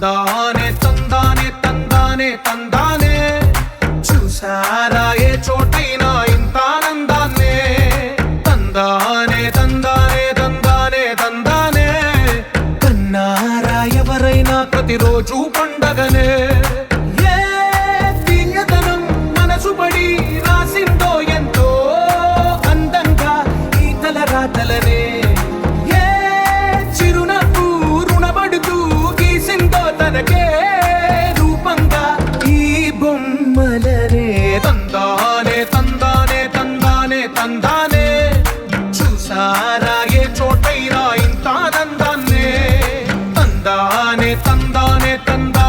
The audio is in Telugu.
తందానే తందానే తందానే తందానే చూసారా ఏ చోటైనా ఇంత ఆనందాన్నే తందానే తందానే తందానే తందానే కన్నారా ఎవరైనా ప్రతిరోజు పండగనే ఏ తీయదనం మనసు పడి రాసిందో ఎంతో అందంగా ఈ తలరాతలనే తనకే రూపంగా ఈ బొమ్మలనే తందానే తందానే తందానే తందానే చూసారా ఏ చోటైనా ఇంత ఆనందాన్నే తందానే తందానే తందానే